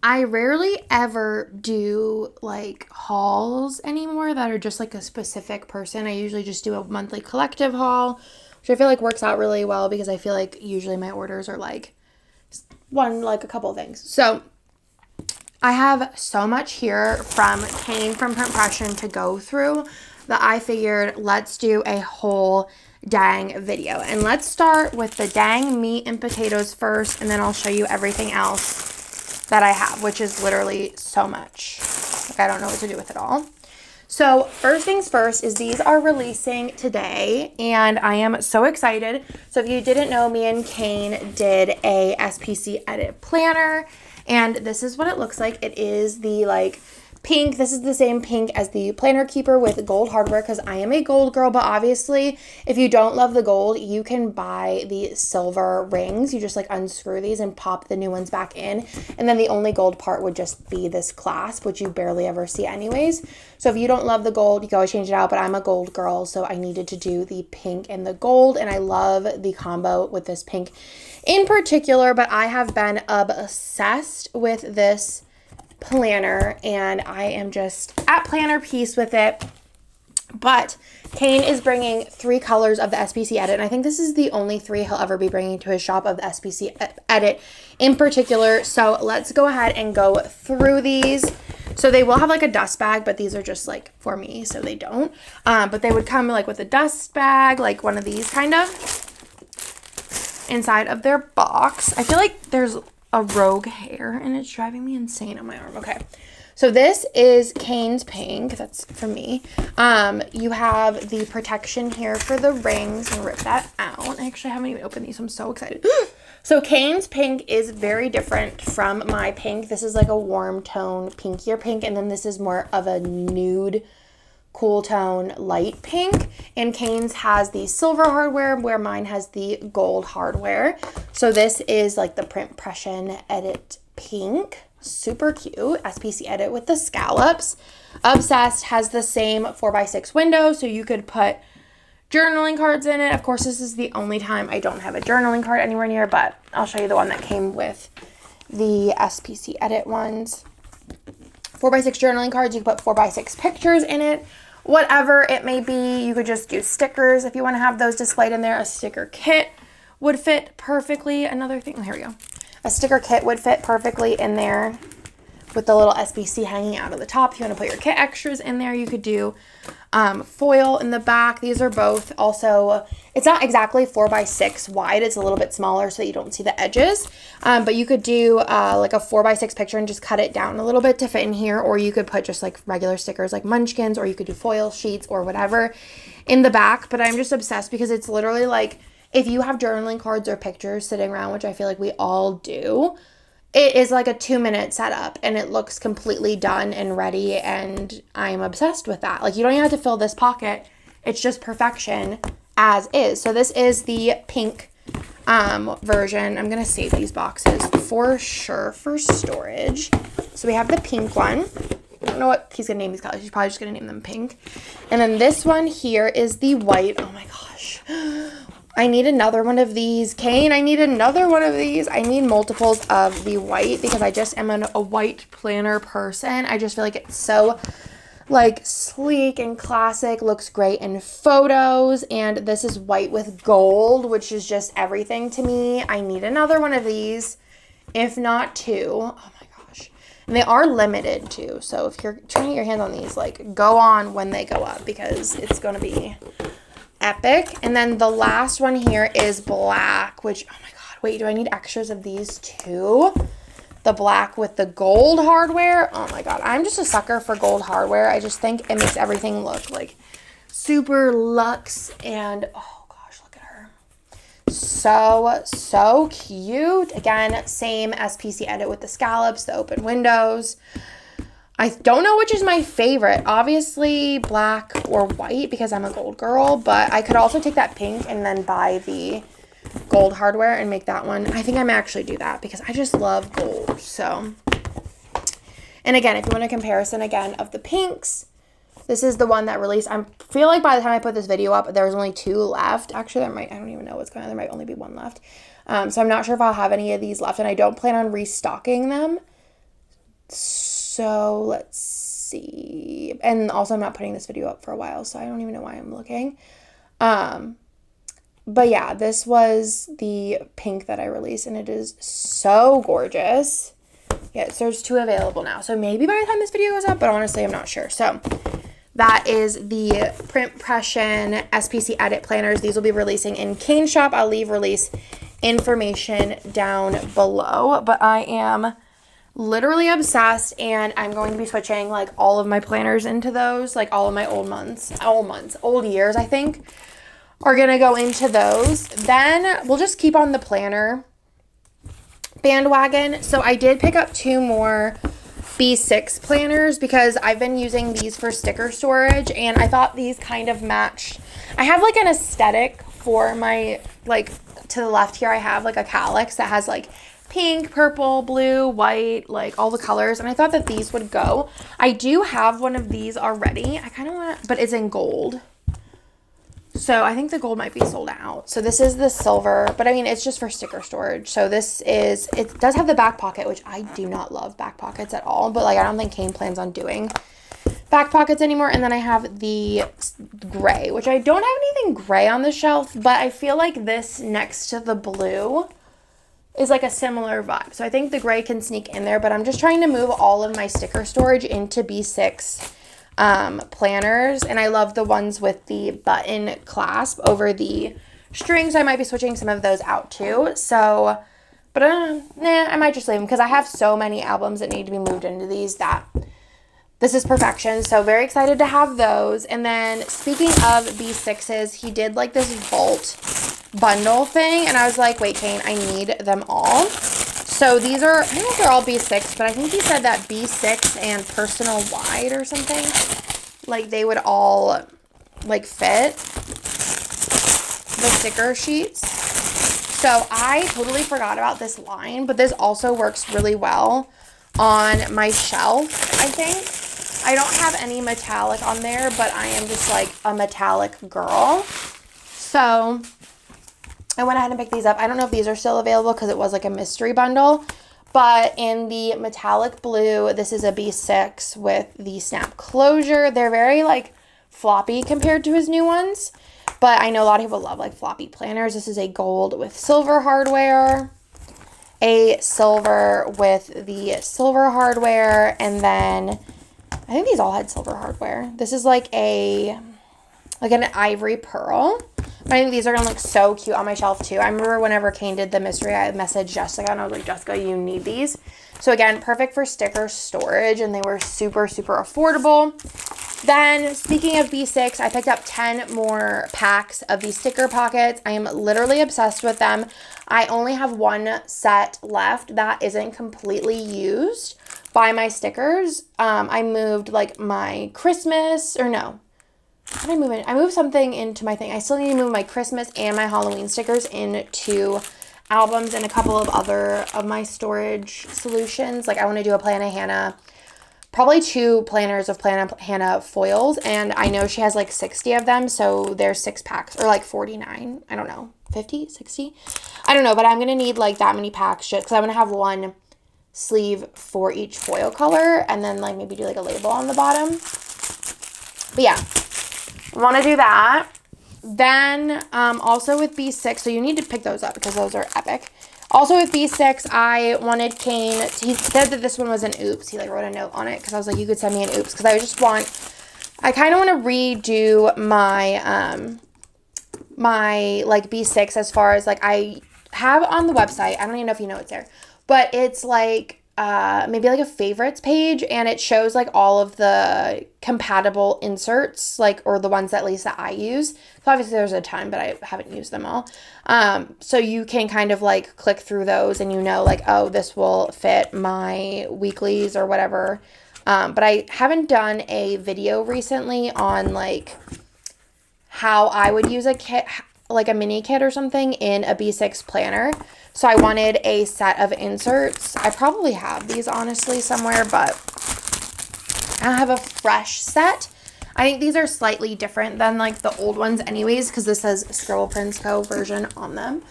I rarely ever do like hauls anymore that are just like a specific person. I usually just do a monthly collective haul, which I feel like works out really well because I feel like usually my orders are like a couple of things. So I have so much here from Kane from Pression to go through that I figured let's do a whole dang video. And let's start with the dang meat and potatoes first, and then I'll show you everything else that I have, which is literally so much. Like, I don't know what to do with it all. So first things first is these are releasing today, and I am so excited. So if you didn't know, me and Kane did a SPCedit planner, and this is what it looks like. It is the like pink. This is the same pink as the planner keeper with gold hardware because I am a gold girl, but obviously if you don't love the gold, you can buy the silver rings. You just like unscrew these and pop the new ones back in, and then the only gold part would just be this clasp, which you barely ever see anyways. So if you don't love the gold, you can always change it out, but I'm a gold girl, so I needed to do the pink and the gold, and I love the combo with this pink in particular, but I have been obsessed with this planner, and I am just at planner peace with it. But Kane is bringing 3 colors of the SPCedit, and I think this is the only 3 he'll ever be bringing to his shop of the SPCedit in particular. So let's go ahead and go through these. So they will have like a dust bag, but these are just like for me, so they don't. But they would come like with a dust bag, like one of these kind of inside of their box. I feel like there's a rogue hair and it's driving me insane on my arm. Okay. So this is Kane's pink. That's for me. You have the protection here for the rings, and rip that out. I actually haven't even opened these. I'm so excited. So Kane's pink is very different from my pink. This is like a warm tone, pinkier pink, and then this is more of a nude, cool tone, light pink. And Kane's has the silver hardware, where mine has the gold hardware. So this is like the Pression Edit pink. Super cute. SPCedit with the scallops. Obsessed. Has the same 4x6 window, so you could put journaling cards in it. Of course, this is the only time I don't have a journaling card anywhere near, but I'll show you the one that came with the SPCedit ones. 4x6 journaling cards. You can put 4x6 pictures in it. Whatever it may be, you could just do stickers if you want to have those displayed in there. A sticker kit would fit perfectly. Another thing, here we go. A sticker kit would fit perfectly in there with the little SPC hanging out of the top. If you want to put your kit extras in there, you could do foil in the back. These are both also, it's not exactly 4x6 wide. It's a little bit smaller so that you don't see the edges. But you could do like a 4x6 picture and just cut it down a little bit to fit in here. Or you could put just like regular stickers like munchkins, or you could do foil sheets or whatever in the back. But I'm just obsessed because it's literally like, if you have journaling cards or pictures sitting around, which I feel like we all do, it is like a 2-minute setup and it looks completely done and ready, and I'm obsessed with that. Like, you don't even have to fill this pocket. It's just perfection as is. So this is the pink version. I'm going to save these boxes for sure for storage. So we have the pink one. I don't know what he's going to name these colors. He's probably just going to name them pink. And then this one here is the white. Oh my gosh. I need another one of these. Kane, I need another one of these. I need multiples of the white because I just am a white planner person. I just feel like it's so like sleek and classic, looks great in photos. And this is white with gold, which is just everything to me. I need another one of these, if not 2. Oh my gosh. And they are limited too. So if you're trying to get your hands on these, like, go on when they go up because it's going to be epic. And then the last one here is black, which, oh my god, wait, do I need extras of these too? The black with the gold hardware. Oh my god, I'm just a sucker for gold hardware. I just think it makes everything look like super luxe, and oh gosh, look at her. So cute. Again, same SPCedit with the scallops, the open windows. I don't know which is my favorite. Obviously black or white because I'm a gold girl, but I could also take that pink and then buy the gold hardware and make that one. I think I may actually do that because I just love gold. So, and again, if you want a comparison again of the pinks, this is the one that released. I feel like by the time I put this video up, there was only 2 left. Actually, I don't even know what's going on. There might only be 1 left. So I'm not sure if I'll have any of these left, and I don't plan on restocking them. So let's see. And also I'm not putting this video up for a while, so I don't even know why I'm looking. But yeah, this was the pink that I released, and it is so gorgeous. Yes, there's 2 available now. So maybe by the time this video goes up, but honestly, I'm not sure. So that is the Pression SPCedit planners. These will be releasing in Cane Shop. I'll leave release information down below. But I am literally obsessed, and I'm going to be switching like all of my planners into those. Like all of my old years, I think, are going to go into those. Then we'll just keep on the planner bandwagon. So I did pick up 2 more B6 planners because I've been using these for sticker storage, and I thought these kind of matched. I have like an aesthetic for my, like to the left here, I have like a calyx that has like pink, purple, blue, white, like all the colors, and I thought that these would go. I do have one of these already. I kind of want to, but it's in gold. So I think the gold might be sold out. So this is the silver, but I mean, it's just for sticker storage. So this is, it does have the back pocket, which I do not love back pockets at all, but like I don't think Cane plans on doing back pockets anymore. And then I have the gray, which I don't have anything gray on the shelf, but I feel like this next to the blue is like a similar vibe. So I think the gray can sneak in there, but I'm just trying to move all of my sticker storage into B6 planners, and I love the ones with the button clasp over the strings. I might be switching some of those out too. So, but I might just leave them because I have so many albums that need to be moved into these that this is perfection. So very excited to have those. And then speaking of B6s, he did like this vault bundle thing, and I was like, wait, Cane, I need them all. So these are, I don't know if they're all B6, but I think he said that B6 and personal wide or something, like they would all like fit the sticker sheets. So I totally forgot about this line, but this also works really well on my shelf, I think. I don't have any metallic on there, but I am just like a metallic girl. So I went ahead and picked these up. I don't know if these are still available because it was like a mystery bundle. But in the metallic blue, this is a B6 with the snap closure. They're very like floppy compared to his new ones. But I know a lot of people love like floppy planners. This is a gold with silver hardware. A silver with the silver hardware. And then I think these all had silver hardware. This is like an ivory pearl. I think these are going to look so cute on my shelf too. I remember whenever Cane did the mystery, I messaged Jessica and I was like, Jessica, you need these. So again, perfect for sticker storage, and they were super, super affordable. Then speaking of B6, I picked up 10 more packs of these sticker pockets. I am literally obsessed with them. I only have 1 set left that isn't completely used by my stickers. I moved like my Christmas, or no. How did I move it? I moved something into my thing. I still need to move my Christmas and my Halloween stickers into albums and a couple of other of my storage solutions. Like I want to do a Plan of Hannah, probably 2 planners of Plan of Hannah foils. And I know she has like 60 of them. So there's 6 packs, or like 49. I don't know, 50, 60. I don't know, but I'm going to need like that many packs just because I'm going to have 1 sleeve for each foil color. And then like maybe do like a label on the bottom. But yeah. Want to do that. Then also with B6, so you need to pick those up because those are epic. Also with B6, I wanted Cane, he said that this one was an oops. He like wrote a note on it because I was like, you could send me an oops, because I kind of want to redo my my like B6 as far as like I have on the website. I don't even know if you know it's there, but it's like maybe like a favorites page, and it shows like all of the compatible inserts, like, or the ones at least that I use. So obviously there's a ton, but I haven't used them all. So you can kind of like click through those and you know like, oh, this will fit my weeklies or whatever. But I haven't done a video recently on like how I would use a kit, like a mini kit or something in a B6 planner. So I wanted a set of inserts. I probably have these honestly somewhere, but I don't have a fresh set. I think these are slightly different than like the old ones anyways, because this says Scribble Prince Co. version on them.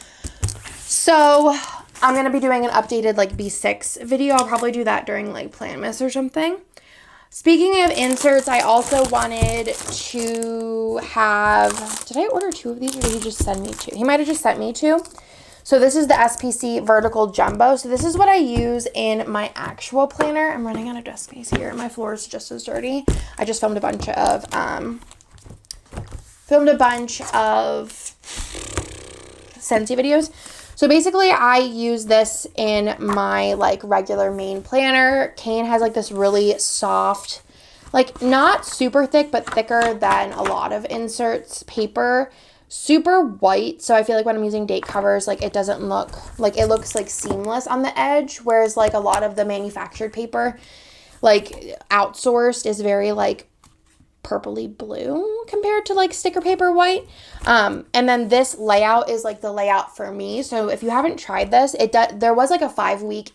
So I'm going to be doing an updated like B6 video. I'll probably do that during like Planmas or something. Speaking of inserts, I also wanted to have, did I order 2 of these or did he just send me 2? He might have just sent me 2. So this is the SPC Vertical Jumbo. So this is what I use in my actual planner. I'm running out of desk space here. My floor is just as dirty. I just filmed a bunch of Scentsy videos. So basically I use this in my like regular main planner. Kane has like this really soft, like not super thick, but thicker than a lot of inserts paper. Super white, so I feel like when I'm using date covers, like it doesn't look like, it looks like seamless on the edge, whereas like a lot of the manufactured paper, like outsourced, is very like purpley blue compared to like sticker paper white. And then this layout is like the layout for me. So if you haven't tried this, there was like a 5-week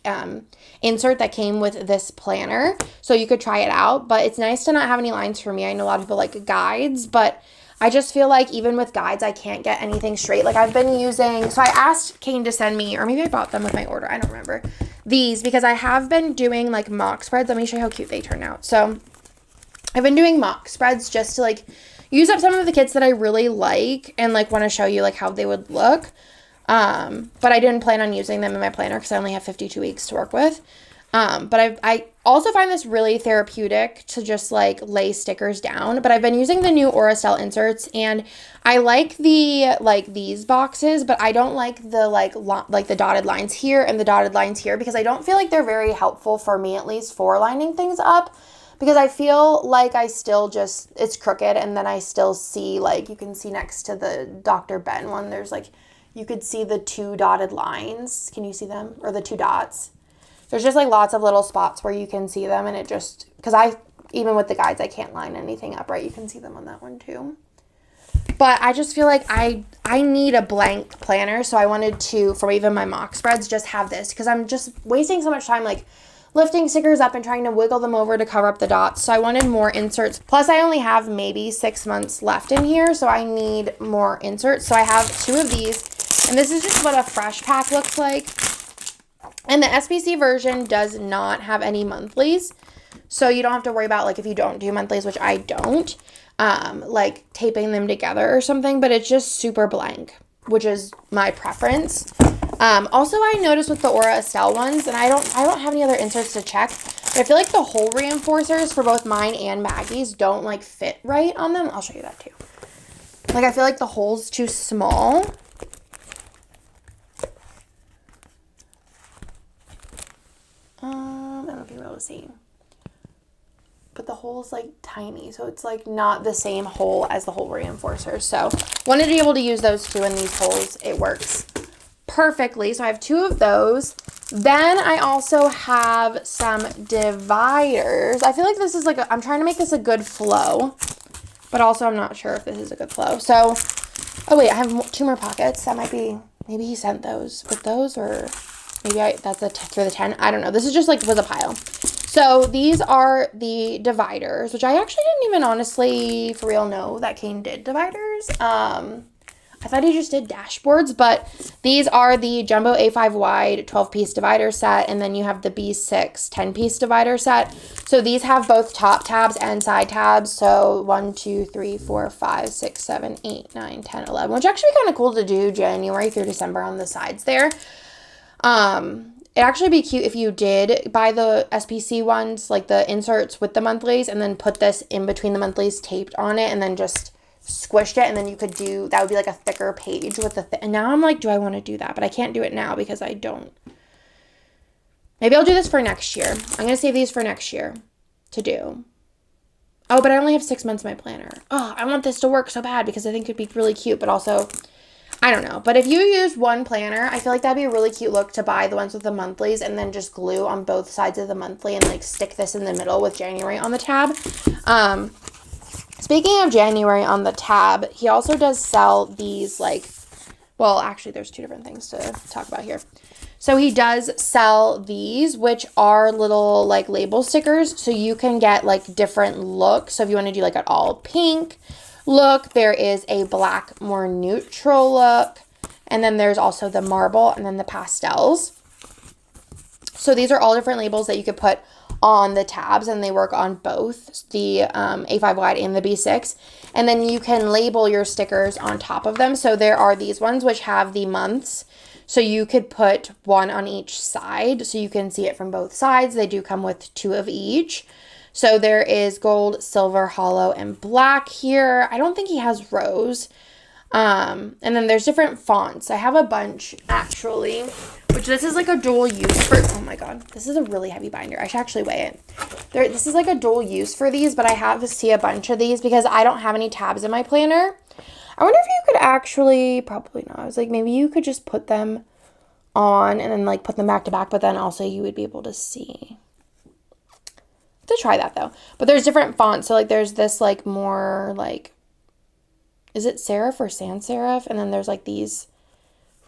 insert that came with this planner, so you could try it out, but it's nice to not have any lines for me. I know a lot of people like guides, but I just feel like even with guides, I can't get anything straight. Like I've been using, so I asked Kane to send me, or maybe I bought them with my order, I don't remember, these, because I have been doing like mock spreads. Let me show you how cute they turn out. So I've been doing mock spreads just to like use up some of the kits that I really like and like want to show you like how they would look. But I didn't plan on using them in my planner because I only have 52 weeks to work with. But I also find this really therapeutic to just like lay stickers down. But I've been using the new Aurastell inserts, and I like the like these boxes, but I don't like the like the dotted lines here and the dotted lines here, because I don't feel like they're very helpful for me, at least for lining things up, because I feel like I still just, it's crooked, and then I still see, like you can see next to the Dr. Ben one, there's like, you could see the 2 dotted lines. Can you see them? Or the 2 dots? There's just like lots of little spots where you can see them, and it just, because even with the guides, I can't line anything up, right? You can see them on that one too. But I just feel like I need a blank planner, so I wanted to, for even my mock spreads, just have this, because I'm just wasting so much time like lifting stickers up and trying to wiggle them over to cover up the dots. So I wanted more inserts. Plus I only have maybe 6 months left in here, so I need more inserts. So I have 2 of these, and this is just what a fresh pack looks like. And the SPC version does not have any monthlies, so you don't have to worry about, like, if you don't do monthlies, which I don't, like taping them together or something, but it's just super blank, which is my preference. Also, I noticed with the Aurastell ones, and I don't have any other inserts to check, but I feel like the hole reinforcers for both mine and Maggie's don't like fit right on them. I'll show you that too. Like, I feel like the hole's too small. I don't know if you're able to see, but the hole's like tiny, so it's like not the same hole as the hole reinforcers. So wanted to be able to use those too in these holes. It works perfectly. So I have 2 of those. Then I also have some dividers. I feel like this is like I'm trying to make this a good flow, but also I'm not sure if this is a good flow. So, oh wait, I have 2 more pockets. That might be, maybe he sent those with those, or maybe that's for the 10. I don't know. This is just like was a pile. So these are the dividers, which I actually didn't even honestly for real know that Kane did dividers. I thought he just did dashboards, but these are the Jumbo A5 wide 12-piece divider set, and then you have the B6 10-piece divider set. So these have both top tabs and side tabs. So 1, 2, 3, 4, 5, 6, 7, 8, 9, 10, 11, which actually kind of cool to do January through December on the sides there. It'd actually be cute if you did buy the SPC ones, like the inserts with the monthlies, and then put this in between the monthlies taped on it, and then just squished it, and then you could do, that would be like a thicker page with the and now I'm like, do I want to do that? But I can't do it now because I don't. Maybe I'll do this for next year. I'm going to save these for next year to do. Oh, but I only have 6 months in my planner. Oh, I want this to work so bad because I think it'd be really cute, but also, I don't know. But if you use one planner, I feel like that'd be a really cute look to buy the ones with the monthlies and then just glue on both sides of the monthly and like stick this in the middle with January on the tab. Speaking of January on the tab, he also does sell these like, well, actually there's 2 different things to talk about here. So he does sell these, which are little like label stickers. So you can get like different looks. So if you want to do like an all pink look, there is a black, more neutral look. And then there's also the marble and then the pastels. So these are all different labels that you could put on the tabs, and they work on both the A5 wide and the B6. And then you can label your stickers on top of them. So there are these ones which have the months. So you could put one on each side so you can see it from both sides. They do come with 2 of each. So there is gold, silver, hollow, and black here. I don't think he has rose. And then there's different fonts. I have a bunch actually, which this is like a dual use for, oh my God, this is a really heavy binder. I should actually weigh it. This is like a dual use for these, but I have to see a bunch of these because I don't have any tabs in my planner. I wonder if you could actually, probably not. I was like, maybe you could just put them on and then like put them back to back, but then also you would be able to see. To try that though. But there's different fonts. So like there's this like more like, is it serif or sans serif? And then there's like these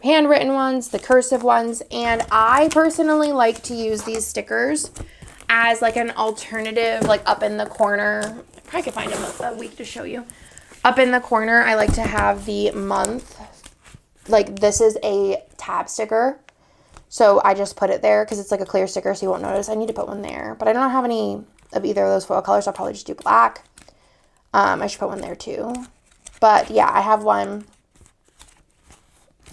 handwritten ones, the cursive ones. And I personally like to use these stickers as like an alternative, like up in the corner. I probably could find a week to show you. Up in the corner, I like to have the month. Like this is a tab sticker. So I just put it there because it's like a clear sticker so you won't notice. I need to put one there. But I don't have any of either of those foil colors. So I'll probably just do black. I should put one there too. But yeah, I have one.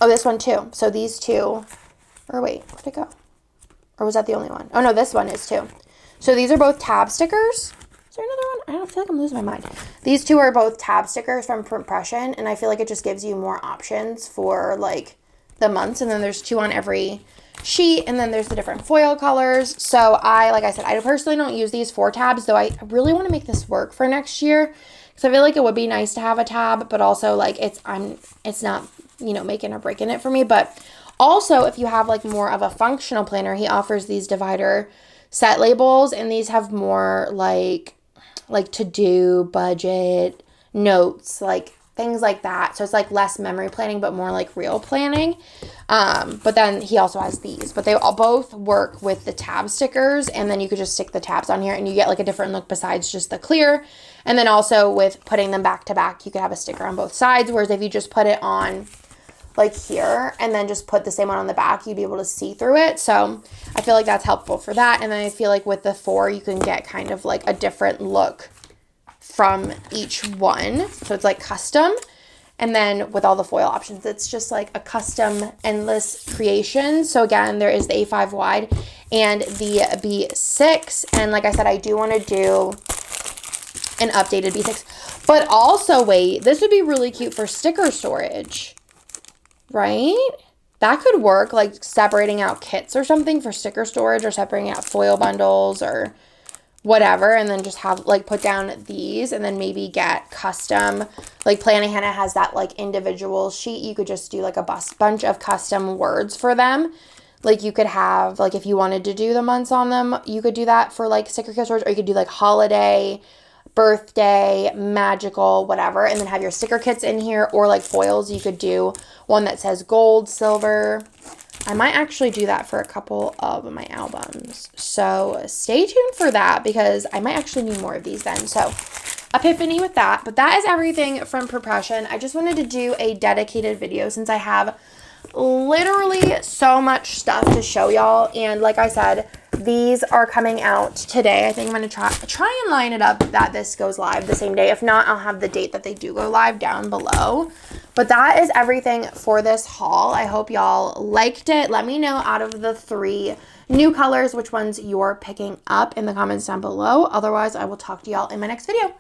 Oh, this one too. So these two. Or wait, where'd it go? Or was that the only one? Oh no, this one is too. So these are both tab stickers. Is there another one? I don't feel like I'm losing my mind. These two are both tab stickers from Pression. And I feel like it just gives you more options for like the months. And then there's 2 on every sheet, and then there's the different foil colors. So like I said, I personally don't use these for tabs, though I really want to make this work for next year because I feel like it would be nice to have a tab, but also like it's not, you know, making or breaking it for me. But also if you have like more of a functional planner, he offers these divider set labels, and these have more like to do, budget, notes, like things like that. So it's like less memory planning, but more like real planning. But then he also has these, but they all both work with the tab stickers, and then you could just stick the tabs on here and you get like a different look besides just the clear. And then also with putting them back to back, you could have a sticker on both sides. Whereas if you just put it on like here and then just put the same one on the back, you'd be able to see through it. So I feel like that's helpful for that. And then I feel like with the 4, you can get kind of like a different look from each one. So it's like custom. And then with all the foil options, it's just like a custom endless creation. So again, there is the A5 wide and the B6. And like I said, I do want to do an updated B6. But also, wait, this would be really cute for sticker storage, right? That could work, like separating out kits or something for sticker storage, or separating out foil bundles or whatever, and then just have like put down these, and then maybe get custom, like Planning Hannah has that like individual sheet. You could just do like a bunch of custom words for them. Like you could have, like if you wanted to do the months on them, you could do that for like sticker kit storage, or you could do like holiday, birthday, magical, whatever, and then have your sticker kits in here. Or like foils, you could do one that says gold, silver. I might actually do that for a couple of my albums. So stay tuned for that because I might actually need more of these then. So epiphany with that. But that is everything from Pression. I just wanted to do a dedicated video since I have literally so much stuff to show y'all. And like I said, these are coming out today. I think I'm going to try and line it up that this goes live the same day. If not, I'll have the date that they do go live down below. But that is everything for this haul. I hope y'all liked it. Let me know out of the 3 new colors which ones you're picking up in the comments down below. Otherwise, I will talk to y'all in my next video.